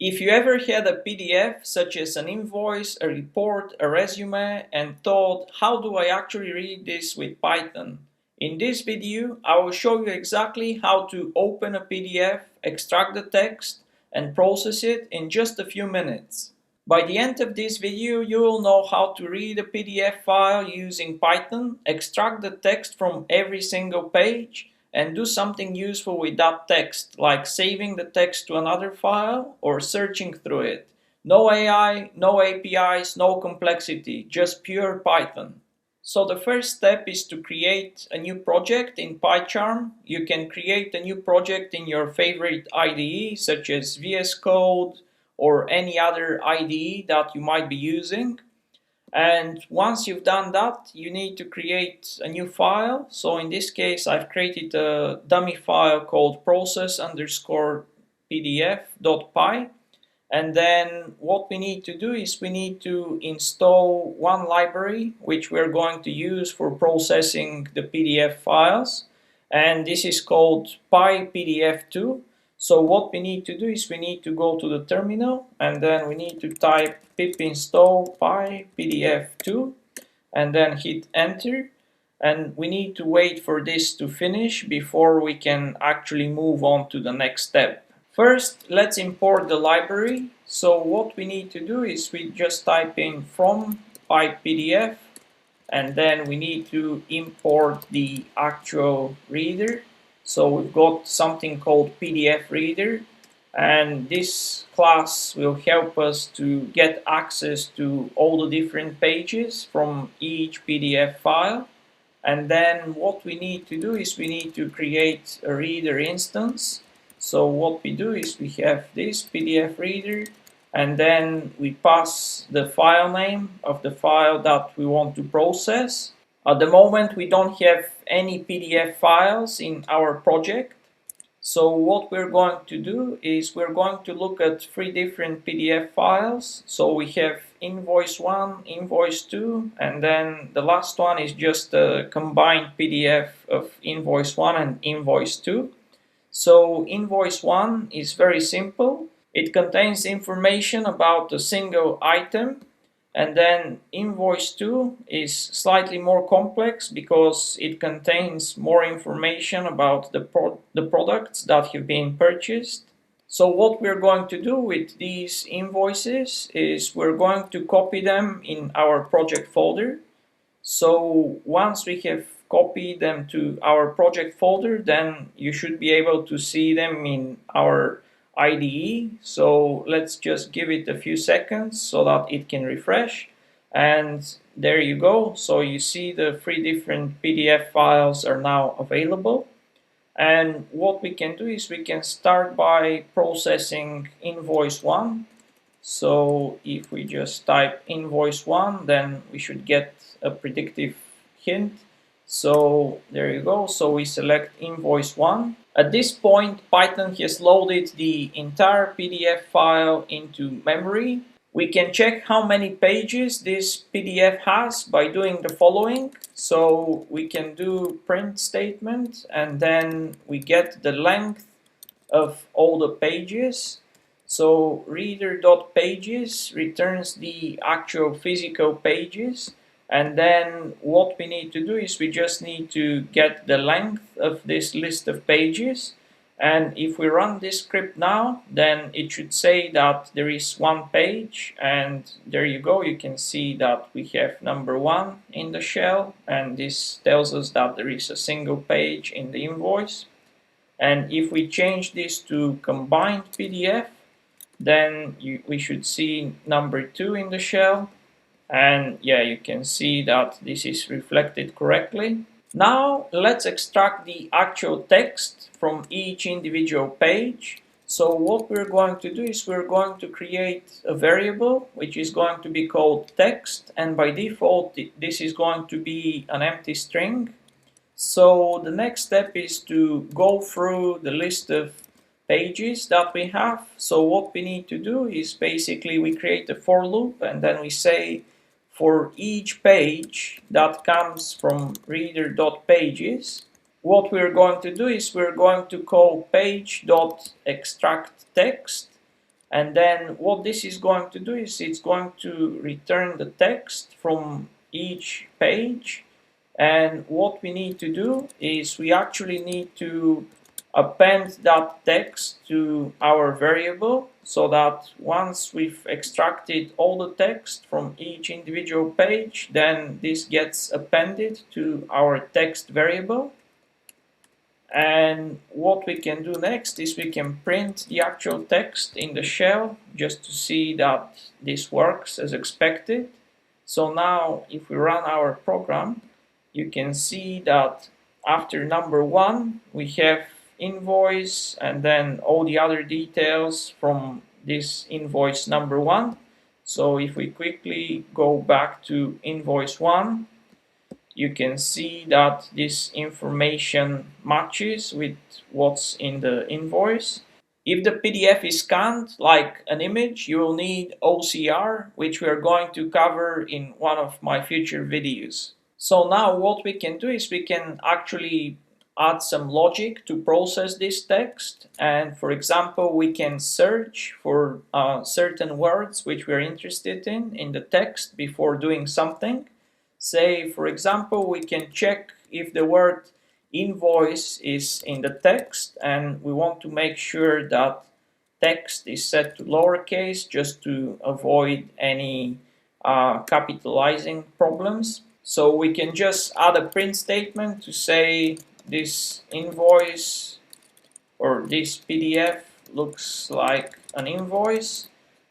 If you ever had a PDF such as an invoice, a report, a resume, and thought, how do I actually read this with Python? In this video, I will show you exactly how to open a PDF, extract the text, and process it in just a few minutes. By the end of this video, you will know how to read a PDF file using Python, extract the text from every single page, and do something useful with that text, like saving the text to another file or searching through it. No AI, no APIs, no complexity, just pure Python. So the first step is to create a new project in PyCharm. You can create a new project in your favorite IDE, such as VS Code or any other IDE that you might be using. And once you've done that, you need to create a new file. So in this case, I've created a dummy file called process_pdf.py. And then what we need to do is we need to install one library which we're going to use for processing the PDF files. And this is called PyPDF2. So what we need to do is we need to go to the terminal and then we need to type pip install PyPDF2 and then hit enter. And we need to wait for this to finish before we can actually move on to the next step. First, let's import the library. So what we need to do is we just type in from PyPDF and then we need to import the actual reader. So we've got something called PDF reader, and this class will help us to get access to all the different pages from each PDF file. And then what we need to do is we need to create a reader instance. So what we do is we have this PDF reader and then we pass the file name of the file that we want to process. At the moment we don't have any PDF files in our project. So what we're going to do is we're going to look at three different PDF files. So we have invoice 1, invoice 2, and then the last one is just a combined PDF of invoice 1 and invoice 2. So invoice 1 is very simple. It contains information about a single item, and then invoice 2 is slightly more complex because it contains more information about the products that have been purchased. So what we're going to do with these invoices is we're going to copy them in our project folder. So once we have copied them to our project folder, then you should be able to see them in our IDE. So let's just give it a few seconds so that it can refresh. And there you go. So you see the three different PDF files are now available. And what we can do is we can start by processing invoice 1. So if we just type invoice 1, then we should get a predictive hint. So there you go. So we select invoice 1. At this point, Python has loaded the entire PDF file into memory. We can check how many pages this PDF has by doing the following. So we can do print statement and then we get the length of all the pages. So reader.pages returns the actual physical pages, and then what we need to do is we just need to get the length of this list of pages. And if we run this script now, then it should say that there is one page, and there you go. You can see that we have number 1 in the shell, and this tells us that there is a single page in the invoice. And if we change this to combined PDF, then we should see number 2 in the shell. And yeah, you can see that this is reflected correctly. Now let's extract the actual text from each individual page. So what we're going to do is we're going to create a variable which is going to be called text, and by default this is going to be an empty string. So the next step is to go through the list of pages that we have. So what we need to do is basically we create a for loop and then we say for each page that comes from reader.pages, what we're going to do is we're going to call page.extractText, And then what this is going to do is it's going to return the text from each page. And what we need to do is we actually need to append that text to our variable, so that once we've extracted all the text from each individual page, then this gets appended to our text variable. And what we can do next is we can print the actual text in the shell just to see that this works as expected. So now if we run our program, you can see that after number 1 we have invoice and then all the other details from this invoice number 1. So if we quickly go back to invoice 1, you can see that this information matches with what's in the invoice. If the PDF is scanned like an image, you will need OCR, which we are going to cover in one of my future videos. So now what we can do is we can actually add some logic to process this text, and for example we can search for certain words which we're interested in the text before doing something. Say, for example, we can check if the word invoice is in the text, and we want to make sure that text is set to lowercase just to avoid any capitalizing problems. So we can just add a print statement to say this invoice or this PDF looks like an invoice,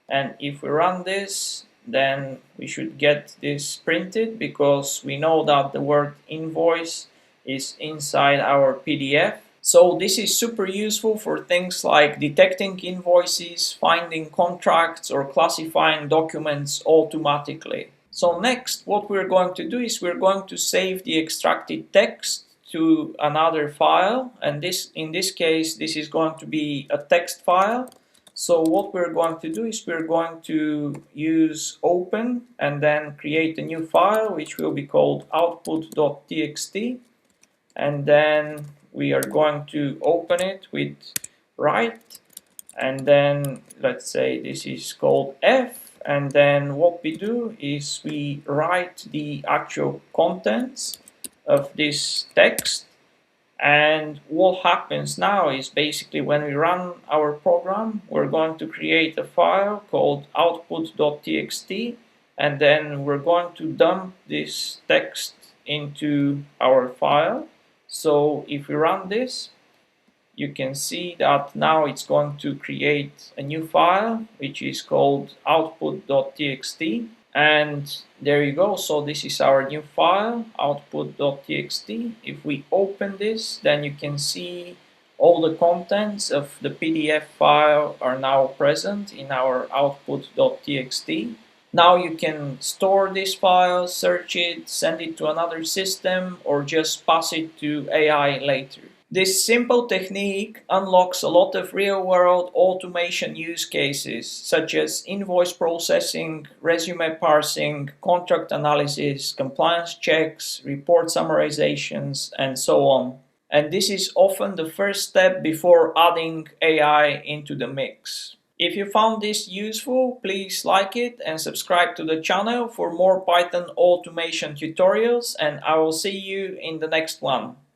and if we run this, then we should get this printed because we know that the word invoice is inside our PDF. So this is super useful for things like detecting invoices, finding contracts, or classifying documents automatically. So next, what we're going to do is we're going to save the extracted text to another file, and in this case this is going to be a text file. So what we're going to do is we're going to use open and then create a new file which will be called output.txt, and then we are going to open it with write, and then let's say this is called F, and then what we do is we write the actual contents of this text. And what happens now is basically when we run our program, we're going to create a file called output.txt, and then we're going to dump this text into our file. So if we run this, you can see that now it's going to create a new file which is called output.txt. And there you go. So this is our new file, output.txt. If we open this, then you can see all the contents of the PDF file are now present in our output.txt. Now you can store this file, search it, send it to another system, or just pass it to AI later. This simple technique unlocks a lot of real-world automation use cases, such as invoice processing, resume parsing, contract analysis, compliance checks, report summarizations, and so on. And this is often the first step before adding AI into the mix. If you found this useful, please like it and subscribe to the channel for more Python automation tutorials, and I will see you in the next one.